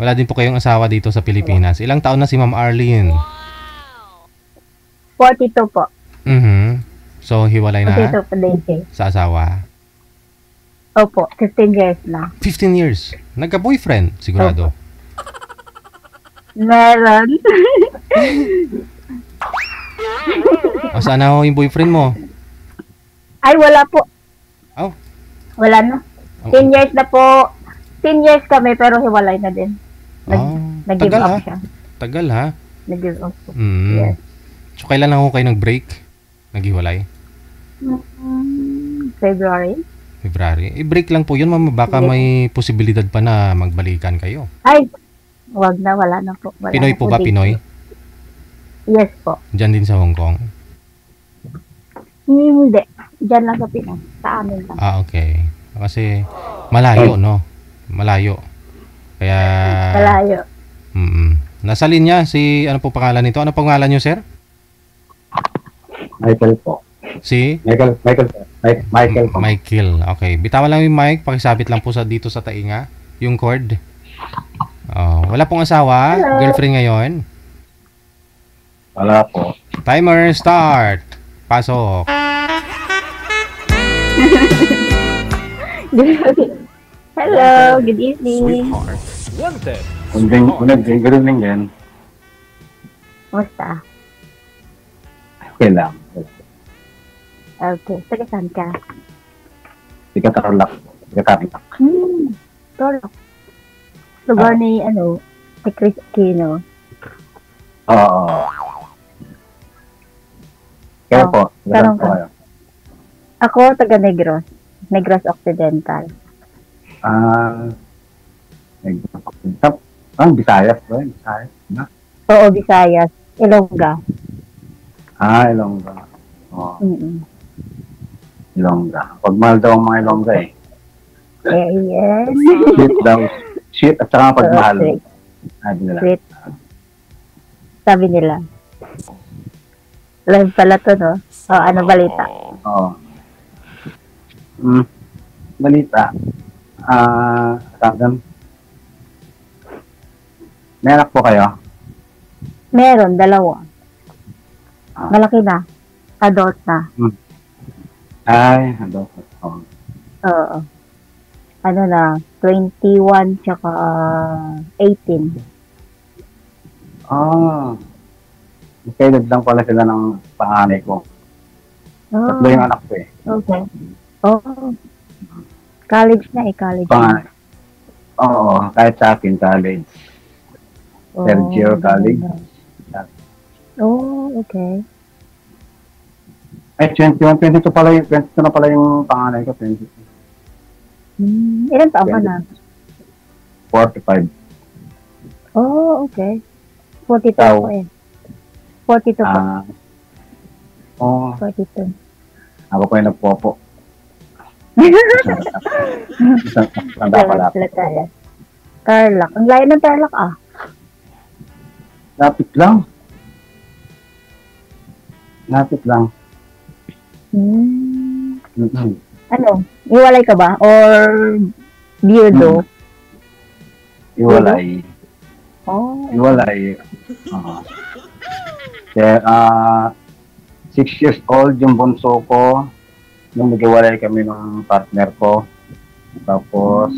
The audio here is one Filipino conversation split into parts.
Wala din po kayong asawa dito sa Pilipinas. Ilang taon na si Ma'am Arlene? 42 po. So, hiwalay na 42 po din siya. sa asawa? Opo, 15 years na. 15 years. Nagka-boyfriend, sigurado. Meron. O, saan na ho yung boyfriend mo? Ay, wala po. Oh. Wala na. 10 years na po. 10 years kami pero hiwalay na din. Nag-give tagal up ha? siya. Tagal ha? Nag-give up po. Yes. So, kailan lang ho kayo nag-break? Naghiwalay? February. I-break lang po yun, ma'am. Baka may posibilidad pa na magbalikan kayo. Ay, wag na. Wala na po. Wala Pinoy na po ba? dito. Pinoy? Yes po. Diyan din sa Hong Kong? Hindi. Diyan lang sa Pinas. Sa amin lang. Okay. Kasi malayo, no? Malayo. Kaya... Malayo. Nasa linya si... Ano po pangalan nito? Ano pangalan nyo, sir? Michael po. Si? Michael po. Michael. Okay. Bitawan lang yung mic. Pakisabit lang po dito sa tainga. Yung cord. Wala pong asawa? Hello. Girlfriend ngayon? Wala po. Timer start. Pasok. Hello, good evening. Good evening din. Kumusta? Okay lang. Okay, taga saan ka? Sikat Tarlac. Tolok. Lugar ni, si Chris Aquino. Oo. Kaya po. Tanong po ka. kayo. Ako, taga Negros. Negros Occidental. Visayas ba? Visayas na? Oo, Visayas. Ilongga. Ilongga. Oo. Mm-mm. Ilongga. Pag mahal daw ang mga Ilongga eh. Yes. Sweet daw. Sweet at saka pag mahal. Sweet. Sabi nila. Sweet. Sabi nila. Live pala to, no? Ano balita? Oo. Balita. Sabi may anak po kayo? Meron, 2. Malaki na. Adult na. Ay, adult. Oo. Ano na, 21 tsaka 18. Magkaedad lang pala sila ng panganay ko. Tatlo yung anak ko eh. Okay. College na college. Panganay. Oo, kahit sa akin, college. Third year college. Okay. Ay, 22 pala yung, 22 na pala yung panganay ko, 22. Ilan taon ka na? 45. Okay. 42 po eh. 42 po. 42. Ako po yung nagpopo. Tanda pala. Tarlac. Ang layo ng Tarlac Lapit lang. Ano? Iwalay ka ba? Or biyudo? Iwalay. Iwalay. Kaya, 6 years old yung bunso ko. Nung nag-iwalay kami ng partner ko. Tapos,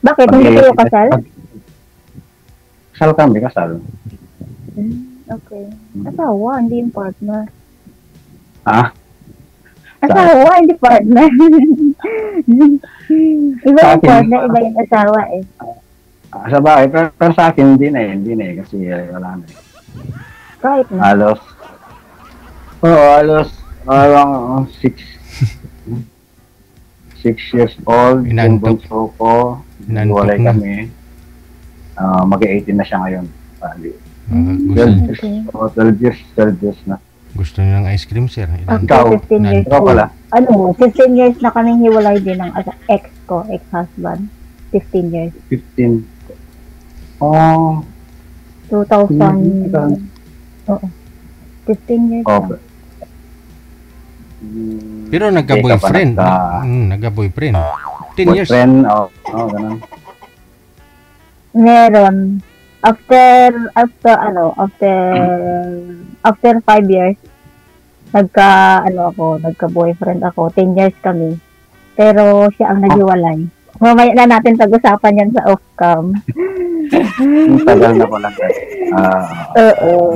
bakit? Hindi kayo kasal? Kasal kami, kasal. Okay. Asawa, hindi yung partner. Asawa, hindi partner. Iba yung partner, iba yung asawa eh. Sa bahay, pero sa akin, hindi na eh. Kasi wala na eh. Kahit na. Halos 6 years old, yung bunso ko, nagwalay kami. Mag-18 na siya ngayon. 12 years na. Gusto niyo ng ice cream, sir? Ikaw, 15 years ikaw pala. 15 years na kaming hiwalay din ng ex-husband. 15 years. 15. 2000. Oo. 15 years na. Pero nagka-boyfriend. 10 years. Boyfriend, ganun. Meron. After 5 years, nagka-boyfriend ako. 10 years kami. Pero siya ang naghiwalay. Mamaya na natin pag-usapan yan sa off-cam. Yung tagal na pala. Oo.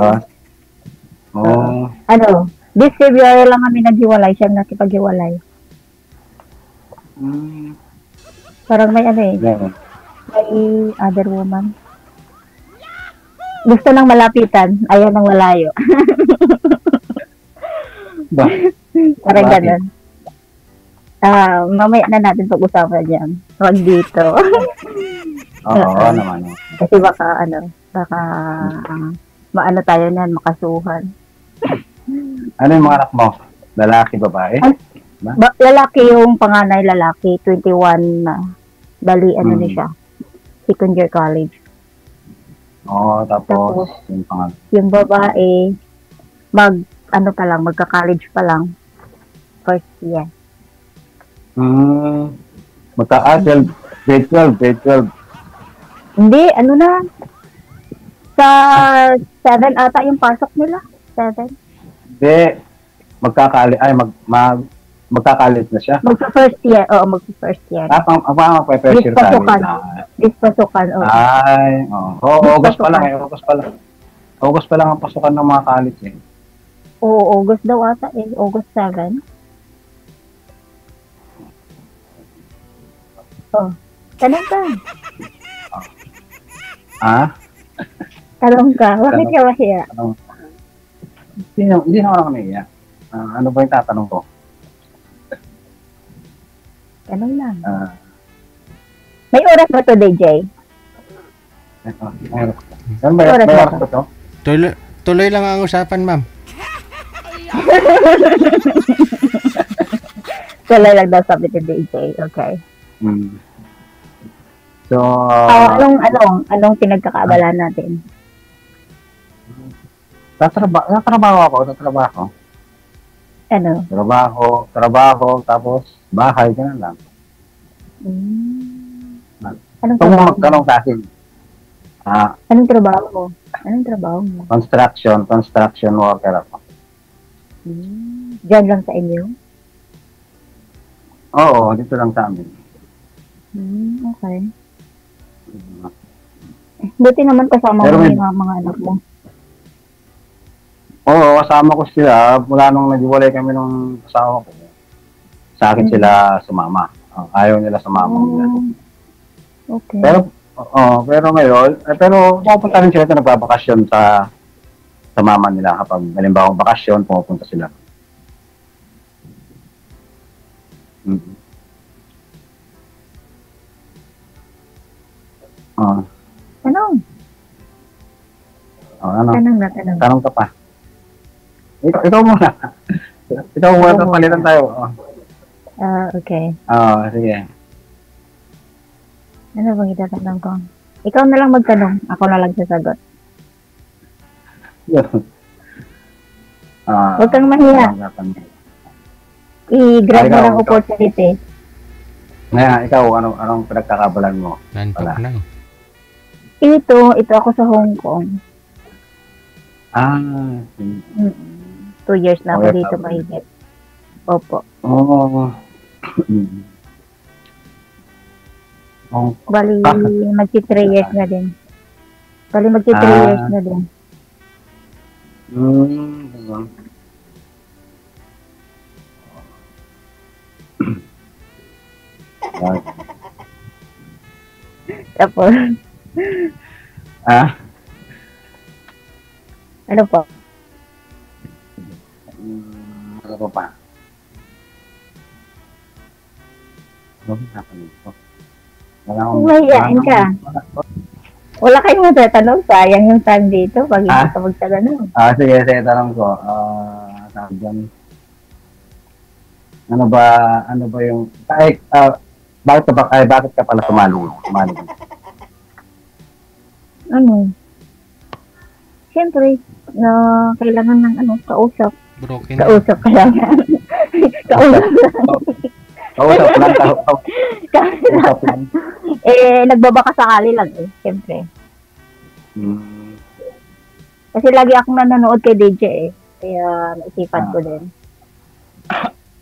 This February lang kami naghiwalay. Siya ang nakipaghiwalay. Parang may may other woman. Gusto nang malapitan, ayaw nang malayo. Parang ganun. Mamaya na natin pag-usapan dyan. Huwag dito. Oo, naman. Kasi baka maano tayo niyan, makasuhan. Ano yung mga anak mo? Lalaki, babae? Lalaki yung panganay, lalaki. 21 na. Bali, na siya. Second year college. Oo, tapos yung pangalan. Yung babae, magka-college pa lang. First year. Grade 12. Hindi, sa 7 ata yung pasok nila. 7. Hindi, magkakalit na siya. Magsa-first year. Oo, magsa-first year. Magpa-first year college na. Dispasukan, oo. Ay, oo. August pa lang. August pa lang ang pasukan ng mga college eh. Oo, August daw ata eh. August 7. Oh, tanong ka. Tanong ka. Bakit ka mahiya? Hindi naman ako nahiya. Ano ba yung tatanong ko? Tanong lang. May oras ba to, DJ? May oras ba to? Tuloy lang ang usapan, ma'am. Tuloy lang daw sabi ni DJ. Okay. So, anong pinagkakaabala natin? Tatrabaho ako. Ano? Trabaho, tapos bahay, ganun lang. Anong Kung trabaho magtanong sa akin, Anong trabaho mo? construction worker ako. Diyan lang sa inyo? Oo, dito lang sa amin. Okay. Buti naman kasama mo yung mga anak mo. Oo, kasama ko sila. Mula nung naghiwalay kami nung kasama ko, sa akin sila sumama. Ayaw nila sumama. Okay. Pero ngayon, pupunta rin sila nagbabakasyon sa mama nila. Kapag halimbawa bakasyon, pupunta sila. Tanong. Ano? Tanong. Tanong ka pa. Ikaw muna. Ikaw muna, palitan tayo. Okay. Sige. Ano bang itatanong ko? Ikaw na lang magtanong. Ako na lang sasagot. Huwag kang mahiya. I-grab mo lang opportunity. Ngayon, ikaw, anong pinagkakabalan mo? Nantok na. Ito ako sa Hong Kong. 2 years na ako dito mahigit. Opo. Bali, magti-3 years na din. Years na din. Tapos, ano po? Ano pa? Mahihain ka. Wala kayong matatanong. Sayang yung time dito pag hindi ka magtatanong. Sige, tanong ko. Sabi dyan. Ano ba yung... bakit ka pala tumalo? Siyempre, kailangan ng kausap. Broken. Kausap. Kausap lang. Usap lang. Nagbabaka sakali lang eh, siyempre. Hmm. Kasi lagi akong nanonood kay DJ eh. Kaya naisipan ko din.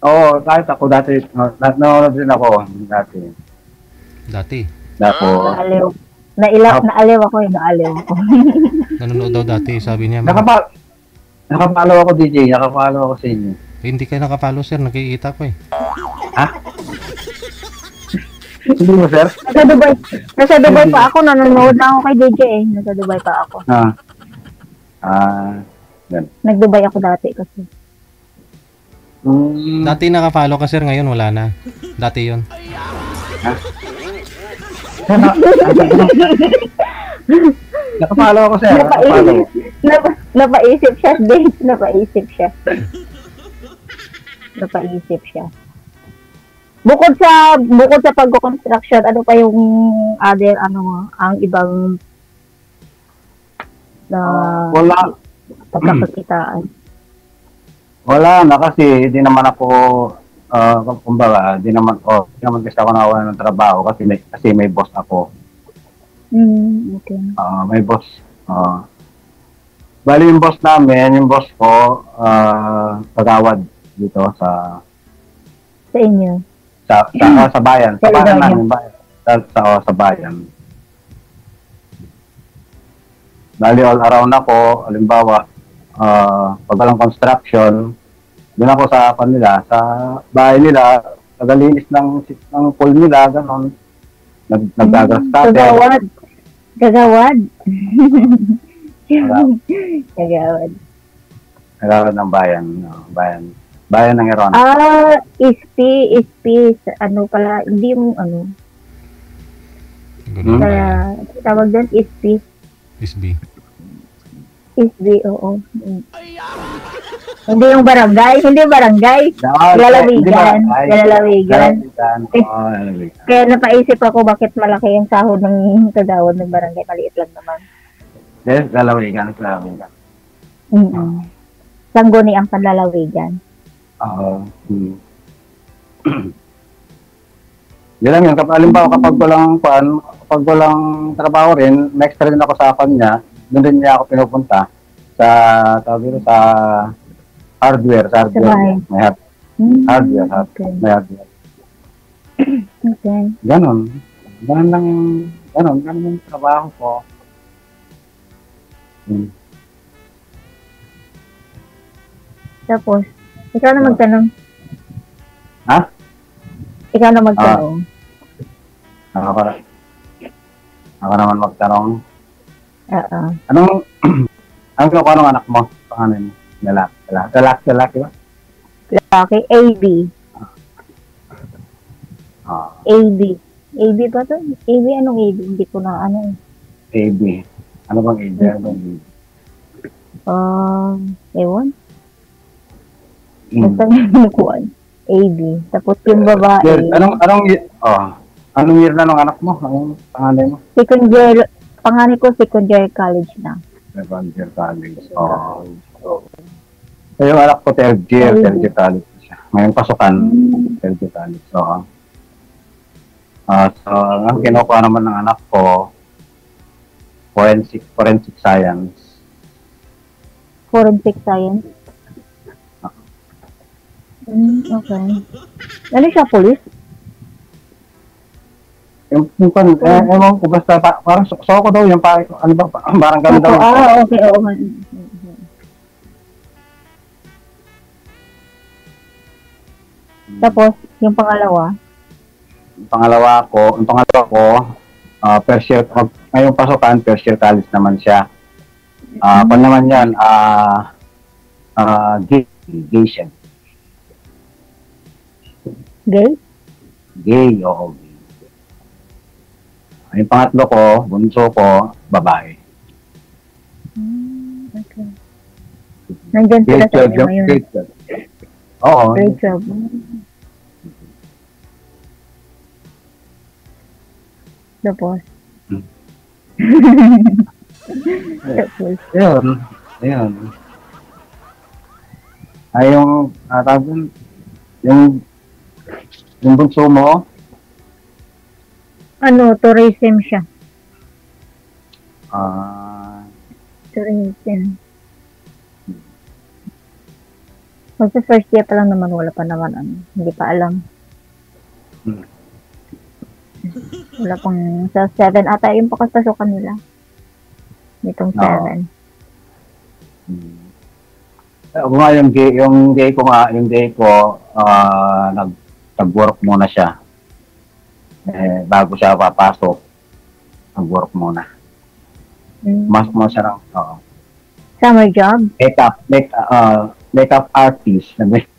Oo, kahit ako dati, nanonood din ako dati. Dati. Tapos, Naaliw. Naaliw ako eh, naaliw ako. Nanonood daw dati, sabi niya. nakapalo ako DJ, nakapalo ako sa inyo. Hindi kayo nakapalo, sir. Nakikita ko eh. Hindi mo, sir? Nasa Dubai pa ako, nanonood na ako kay DJ eh. Nasa Dubai pa ako. Yan. Nag-Dubai ako dati kasi. Dati nakapalo ka, sir. Ngayon wala na. Dati yon. Nakapalo ako, sir. Nakapalo. Napaisip siya, Dave. Napaisip siya. Bukod sa pagko-construction, ano pa yung other, ang ibang na Wala. pagkakakitaan? Wala na kasi di naman ako kumbaga, di naman kasi ako nawalan ng trabaho kasi may boss ako. Okay. May boss. Bali yung boss namin, yung boss ko, kagawad dito sa inyo. sa bayan. Sa Sa bayan lugar namin, bayan. Sa bayan. Bali all around ako, halimbawa, pag walang construction, doon ako sa kanila, sa bahay nila, nagalinis ng pool nila, gano'n. Nagdagas cutter. Gagawad. Gagawad ng bayan. Bayan ng Iron. ISP. Ano pala, hindi yung Ganun ba yan? tawag doon, ISP. SB. ISP, oo. Hindi yung barangay. Lalawigan. Kaya napaisip ako bakit malaki yung sahod ng kagawad ng barangay. Maliit lang naman. Yes, lalawigan. Sangguni ang panlalawigan. Yan lang yun. Halimbawa, kapag walang trabaho rin, next rin ako sa kanya, doon din niya ako pinupunta sa hardware. May hardware. Okay. May hardware. Okay. Ganon lang yung trabaho ko. Tapos, ikaw na magtanong. Ha? Ikaw na magtanong. Ako naman magtanong. Oo. Anong anak mo? Pangalan mo? Lalaki ba? Lalaki, AB. AB. AB ba to? AB, anong AB? Hindi ko na, AB. Ano bang AB? Ewan. Basta nakukuhan. AB. Tapos yung babae. Anong year na nung anak mo? Anong pangalan mo? Second year, pangalan ko second year college na. Second year college. So, yung anak ko third year college siya. Ngayon pasukan, third year college. So, ang kinukuha naman ng anak ko, forensic science. Forensic science? Okay. Ano siya, police? Ewan ko, basta parang soko daw yung parang gano'n daw. Okay, oo. Tapos, yung pangalawa? Yung pangalawa ko, first year, ngayong pasukan, first year college naman siya. Kung naman yan, gay siya. Gay? Gay, oo. Yung pangatlo ko, bunso ko, babae. Okay. Nandyan sila sa inyo ngayon. Grade 12. Oo. Grade 12. Tapos. Tapos. Ayun. Ay, yung bunso mo, Ano, tourism siya. Ah, Tourism. Magsa first year pa lang naman, wala pa naman ano. Hindi pa alam. hmm. Wala pang sa 7 ata yung pakaspasukan nila. Nitong Oo. 7. Hmm. Ako nga yung day ko, nag-work muna siya. Bago siya papasok, nag-work muna. Mas mo siya ng, Summer job? makeup artist. Makeup.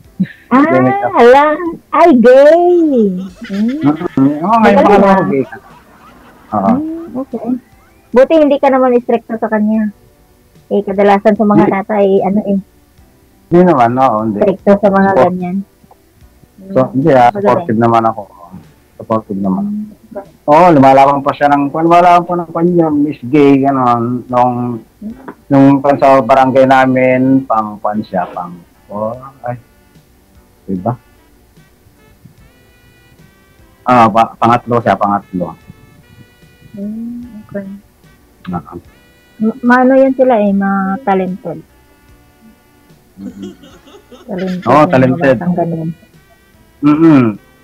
Hala. Ay, gay. Oo, ngayon Magaling, pangalawa ah. ko gay. Oo. Okay. Buti hindi ka naman stricto sa kanya. Kadalasan sa mga tatay, Hindi naman, hindi. stricto sa mga So, ganyan. So, hindi supportive naman ako. Supportive naman. Okay. Oo, lumalaban pa siya lumalaban pa ng kanya, Miss Gay, gano'n, nung sa barangay namin, ay, diba? Pangatlo siya. Okay. Ah, Maano yan sila ma-talented. Talented. Oo, yung mga talented. batang ganyan.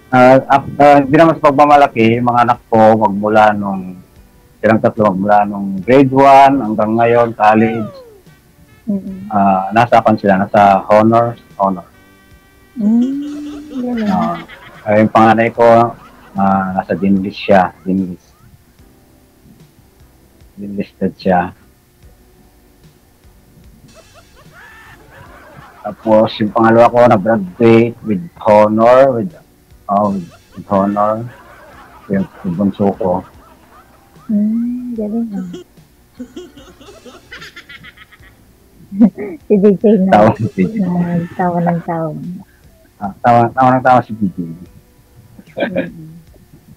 Hindi naman sa pagmamalaki, yung mga anak ko, magmula nung grade 1 hanggang ngayon, college, nasa honor. Ganun. Yung panganay ko, nasa Dinlisted siya. Tapos yung pangalawa ko na-graduate with honor, with honor. Yung bunso ko. Galing. Si DJ na. Tawa si DJ. Tawa ng tawa. Tawa si DJ.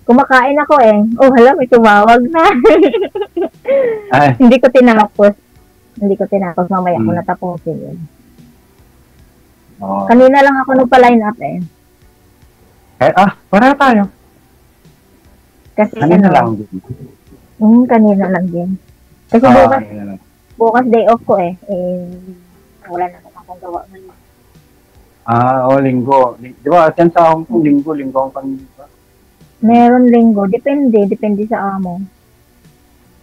Kumakain ako hala, may tumawag na. Ay, Hindi ko tinapos. Mamaya ko natapusin yun. oh. Kanina lang ako nagpa-line up Para tayo. Kasi Kanina lang din. Kanina lang din. Kasi bukas day off ko wala naman akong gawa ngayon. Linggo. Di ba, sa Hong Kong, linggo ang panito. Meron linggo. Depende sa amo.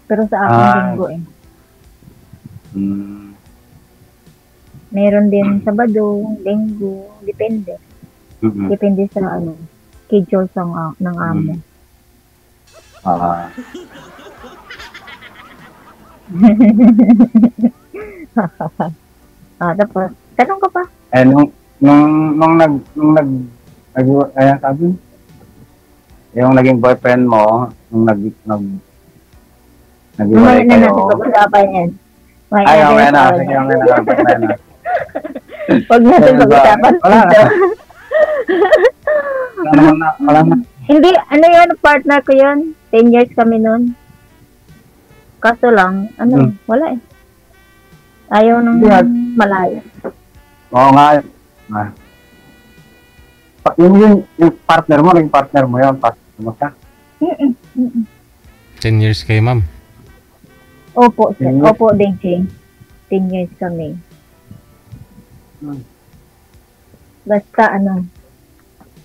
Pero sa akin linggo Meron din Sabado, linggo, depende. Depende sa schedule ng amo. Tapos, tanong ka pa. Sabi, yung naging boyfriend mo, Mamaya nag-iwalay na natin kayo. pag-usapan yan. Mamaya na. Huwag natin pag-usapan. Wala na. Hindi, yun, partner ko yun. 10 years kami nun. Kaso lang, wala Ayaw nung malayo. Oo nga. Yung partner mo yun, partner mo siya. 10 years kayo, ma'am. Opo, DJ. 10 years kami. Basta,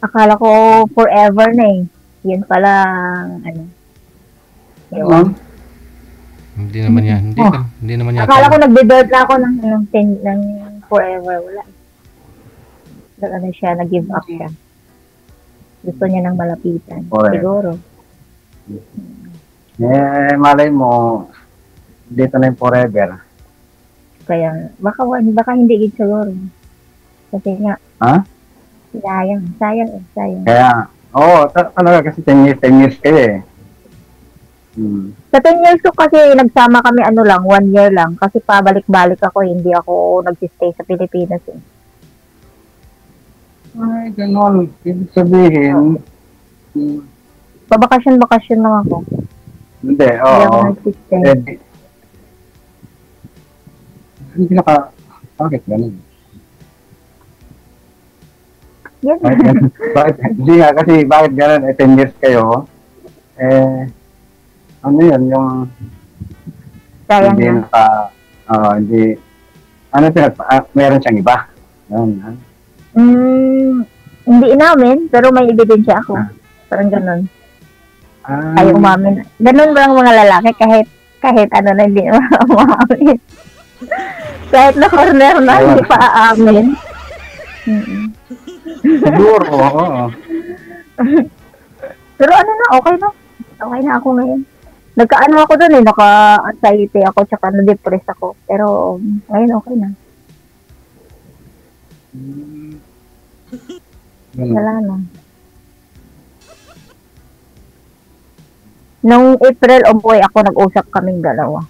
akala ko forever na Yun pala, Ano? Hindi naman yan. Hindi naman yan. Akala ko nagbe-bird na ako ng forever. Wala. Siya, nag-give up siya. Gusto niya ng malapitan. Forever. Siguro. Malay mo, dito na yung forever. Kaya, baka hindi gid siguro. Kasi nga, sayang. Kaya, talaga kasi 10 years kayo Sa 10 years ko kasi nagsama kami 1 year lang. Kasi pabalik-balik ako, hindi ako nagsistay sa Pilipinas Ay, ganon. Ibig sabihin, Pabakasyon lang ako. hindi, Hindi ako nagsistay. Bakit ganon? Yan. Bakit? Hindi nga, kasi bakit ganon? 10 years kayo. ano yun, yung Sayang hindi na. hindi, meron siyang iba. Yun, ha? Hindi namin, pero may ebidensya ako. Parang ganun. Ayaw umamin. Ganun ba ang mga lalaki kahit ano na hindi umamin. Kahit na corner na, hindi pa aamin. Siguro, oo. Pero ano na, okay na. Okay na ako ngayon. Nagkaano ako doon naka-anxiety ako, tsaka na-depress ako. Pero ngayon okay na. Wala na. Nung April, umuwi ako, nag-usap kaming dalawa.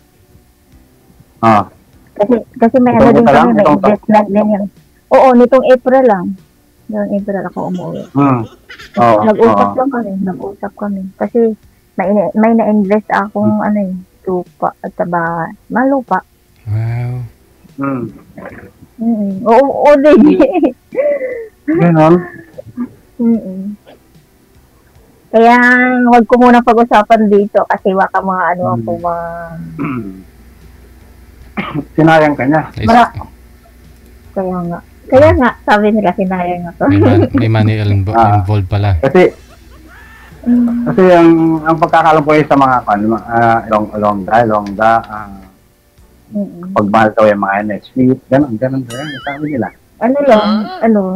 Kasi may ano din kami, may investment din yun. Oo, nitong April lang. Noong April ako umuwi. Nag-usap kami. Kasi may na-invest akong lupa at saba, malupa. Wow. Oo, din. Ganon. Kaya, huwag ko muna pag-usapan dito kasi baka mga ako Sinayang ka niya. Kaya nga, sabi nila sinayang ako. May money involved pala. Kasi ang pagkakalam ko sa mga longga, pagmahal daw yung mga next week, ganun, sabi nila.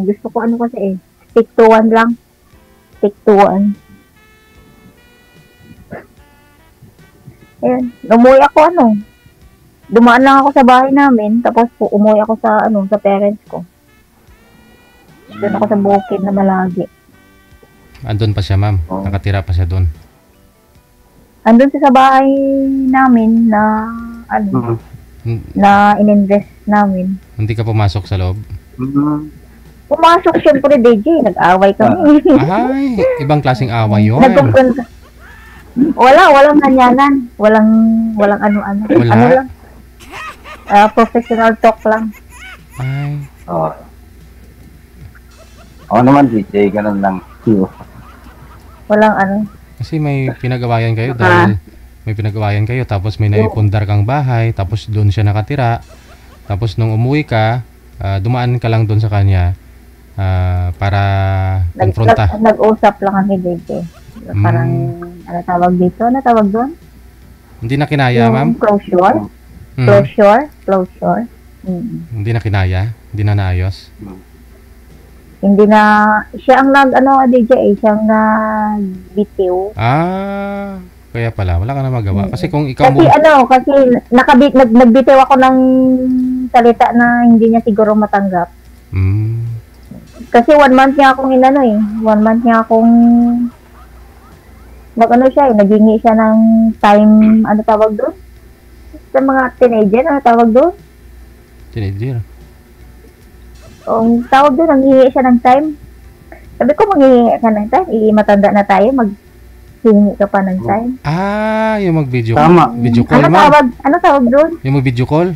Gusto ko kasi stick to one lang. Stick to one. Ayan, umuwi ako dumaan lang ako sa bahay namin, tapos umuwi ako sa parents ko. Doon ako sa bukid na malagi. Andun pa siya, ma'am. Nakatira pa siya doon. Andun siya sa bahay namin na na ininvest namin. Hindi ka pumasok sa loob? Pumasok siyempre, DJ. Nag-away kami. Ay, ibang klaseng away yun. Walang ganyanan. Walang ano-ano. Wala? Ano lang. Professional talk lang. Ay. Oo naman, DJ, ganun lang. Walang Kasi may pinagawayan kayo tapos may naipundar kang bahay, tapos doon siya nakatira. Tapos nung umuwi ka, dumaan ka lang doon sa kanya para konfronta. Nag-usap lang kami, DJ. Parang, ano tawag doon? Hindi na kinaya, ma'am? Closure. Hindi na kinaya? Hindi na naayos? Hindi na, siya ang DJ, siya ang nag-bitiw. Kaya pala, wala ka na magawa. Kasi kung ikaw kasi nagbitiw ako ng salita na hindi niya siguro matanggap. Kasi 1 month niya akong 1 month niya akong naghingi siya ng time, ano tawag doon? Sa mga teenager, ano tawag doon? Teenager? Tawag doon, nanghihingi siya ng time. Sabi ko, maghihingi ka ng time, matanda na tayo, maghihingi ka pa ng time. Yung mag-video Tama. Video call, ma'am. Ano tawag doon? Yung mag-video call?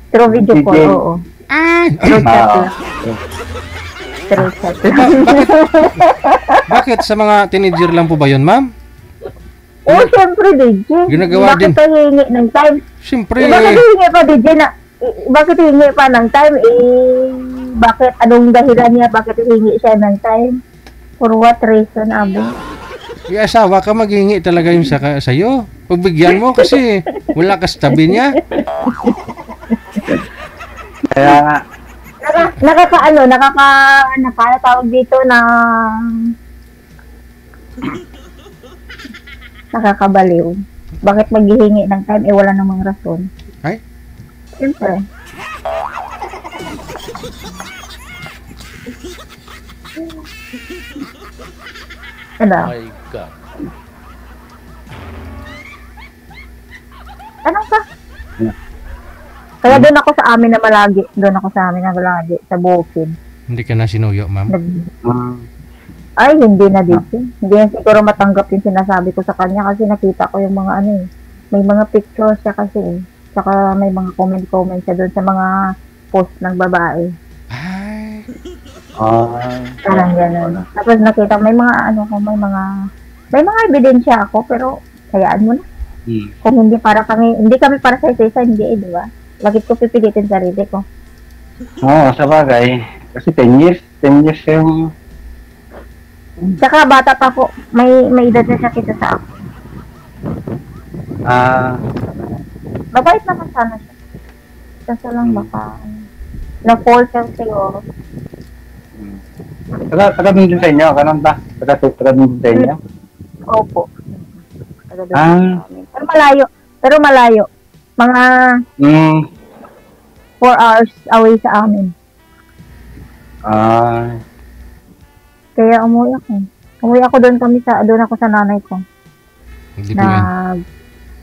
Through video call, oo. Through chat lang. Through chat lang. Bakit? Sa mga teenager lang po ba yun, ma'am? Siyempre, DJ. Ginagawa din. Bakit hihingi ng time? Siyempre. Bakit hihingi pa, DJ, bakit hihingi pa ng time? Bakit? Anong dahilan niya? Bakit hihingi siya ng time? For what reason, Abo? Yung asawa ka, maghingi talaga yung sa'yo. Pagbigyan mo kasi wala ka sa tabi niya. Kaya nakakatawag dito na nakakabaliw. Bakit maghihingi ng time wala namang rason? Ay? Siyempre. Ano? My God. Ano ka? Kaya doon ako sa amin na malagi. Sa bukid. Hindi ka na sinuyo, ma'am? Ay, hindi na dito. Hindi na siguro matanggap yung sinasabi ko sa kanya kasi nakita ko yung mga may mga pictures siya kasi. Saka may mga comment siya doon sa mga post ng babae. Ay. Parang gano'n. Tapos nakita, may mga May mga ebidensya ako, pero hayaan mo na. Hmm. Kung hindi kami para sa isa-isa, hindi di ba? Bakit ko pipilitin sarili ko? Oo, sa bagay. Kasi 10 years yung... Saka bata pa po, may edad na siya kita sa ako. Mabait naman sana siya. Kasi lang baka, na-fall siya siguro. Taga din sa inyo, ganun ba? Taga din sa inyo? Opo. Ah. Pero malayo. Mga 4 hours away sa amin. Kaya umuwi ako. Doon ako sa nanay ko. Hindi po yan.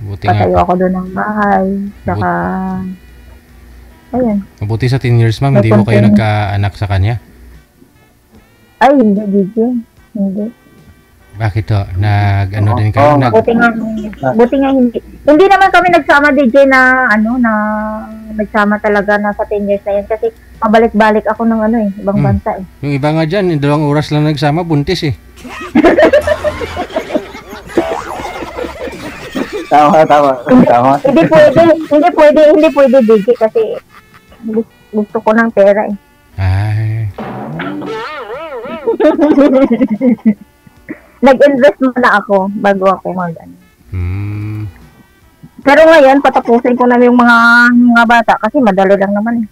Buti nga Patayo po. ako doon ng bahay. Saka, ayun. Mabuti sa 10 years, ma'am, hindi mo kayo nagkaanak sa kanya? Ay, hindi, DJ. Hindi. Bakit to? Nag-ano din kayo? Buti nga hindi. Hindi naman kami nagsama, DJ, na nagsama talaga na sa 10 years na yan. Kasi pabalik-balik ako ng ibang bansa eh. Yung iba nga dyan, 2 oras lang nagsama, buntis eh. Tama. Hindi pwede, DJ, kasi gusto ko ng pera eh. Ay. Nag-invest muna ako bago ako Pero ngayon, patapusin ko na yung mga bata kasi madali lang naman eh.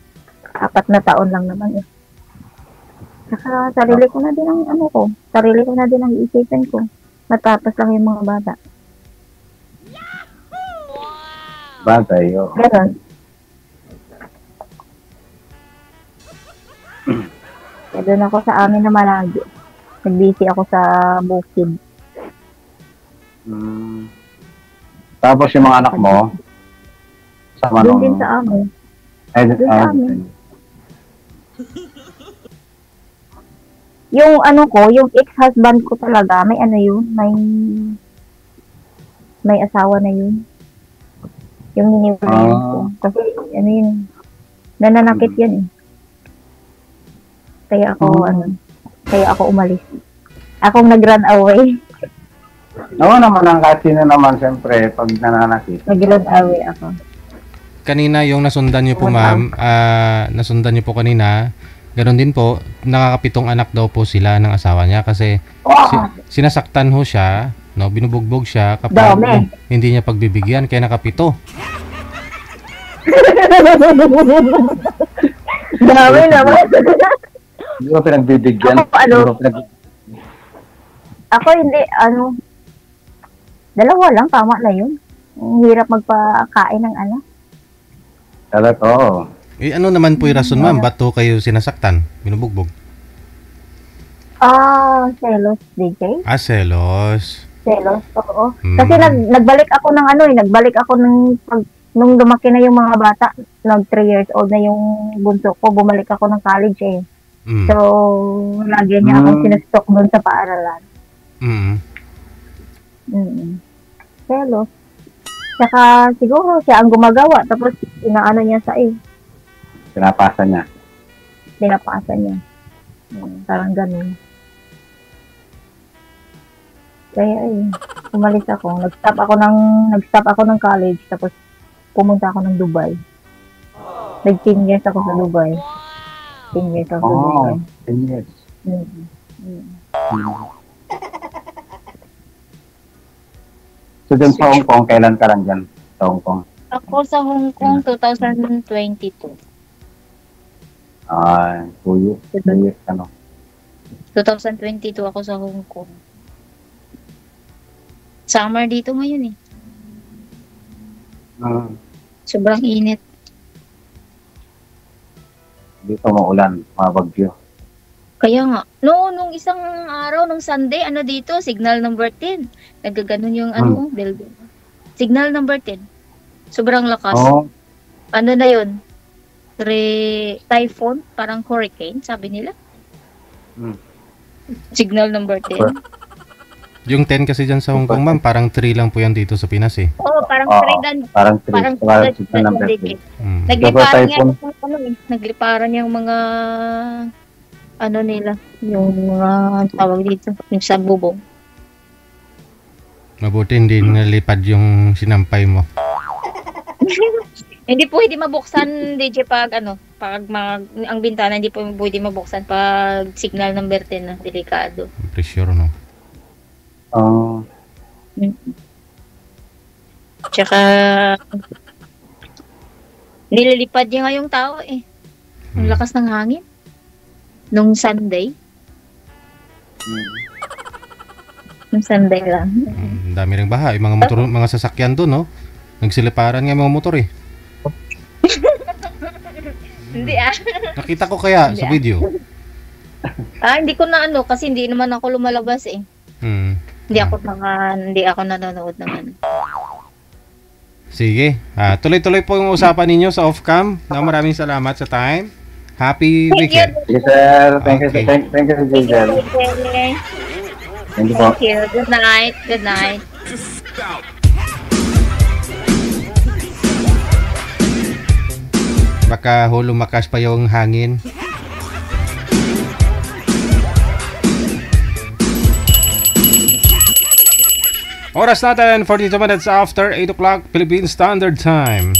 4 na taon lang naman eh. Saka sarili ko na din ang iisipin ko. Matapos lang yung mga bata. Bagay, yun. Ganon. Kaya doon ako sa amin na malayo. Nag-busy ako sa bukid. Tapos yung mga anak mo, sama Doon din sa amin. Doon sa amin. Yung yung ex-husband ko talaga, may may asawa na yun. Yung hiniwalayan ko. Kasi nananakit yan eh. Kaya ako umalis. Akong nag-run away. Oo naman, ang kasino naman, siyempre, pag nananakit. Nag-run away ako. Kanina yung nasundan niyo po, ma'am, nasundan niyo po kanina, ganoon din po, nakakapitong anak daw po sila ng asawa niya kasi sinasaktan ho siya, no, binubugbog siya kapag hindi niya pagbibigyan, kaya nakapito. Dami naman. Hindi ko pinagbibigyan. Ako hindi, dalawa lang, tama na yun. Ang hirap magpakain ng anak. Talaga, oo. Eh, ano naman po yung rason, ma'am? Ba't po kayo sinasaktan? Binubugbog? Selos, DJ. Selos. Selos, oo. Kasi nagbalik ako nung lumaki na yung mga bata, 3 years old na yung bunso ko, bumalik ako ng college eh. So, lagi niya akong sinastok doon sa paaralan. Selos. Saka siguro siya ang gumagawa, tapos inaano niya sa Pinapasa niya. Parang ganun. Kaya umalis ako. Nag-stop ako ng college, tapos pumunta ako ng Dubai. Nag-10 years ako sa Dubai. 10 years ako sa Dubai. 10 years. So, dun sa Hong Kong, kailan ka lang dyan? Sa Hong Kong? Ako sa Hong Kong, 2022. 2 years. 2 years, 2022 ako sa Hong Kong. Summer dito ngayon eh. Sobrang init. Dito maulan, mga bagyo. Kaya nga, nung isang araw, nung Sunday, dito, signal number 10. Nagaganon yung building. Signal number 10. Sobrang lakas. Ano na yun? Typhoon, parang hurricane, sabi nila. Signal number 10. Yung 10 kasi dyan sa Hong Kong, ma'am, parang 3 lang po yan dito sa Pinas eh. Oo, parang 3 dan. Parang 3. Parang signal number 3. Nagliparan yung mga nila, yung tawag dito, yung sa bubong. Mabuti hindi nalipad yung sinampay mo. Hindi pwede mabuksan, DJ, pag ang bintana hindi po pwede mabuksan pag signal number 10 na delikado. Pressure, no? Oh. Tsaka nililipad niya nga yung tao eh. Ang lakas ng hangin. Nung Sunday. Nung Sunday lang. Ang dami ring baha. Yung mga motor, mga sasakyan doon, no? Nagsiliparan nga yung mga motor, eh. Hindi Nakita ko kaya sa video. hindi ko na kasi hindi naman ako lumalabas eh. Hindi ako nanonood ng ano. Sige. Tuloy-tuloy po yung usapan ninyo sa off-cam. Maraming salamat sa time. Happy weekend. Yes, sir. Thank Okay. you, thank you, Jason. Okay. Thank you po. Thank you. Good night. Good night. Baka lumakas pa yung hangin. Oras natin, 42 minutes after 8 o'clock Philippine Standard Time.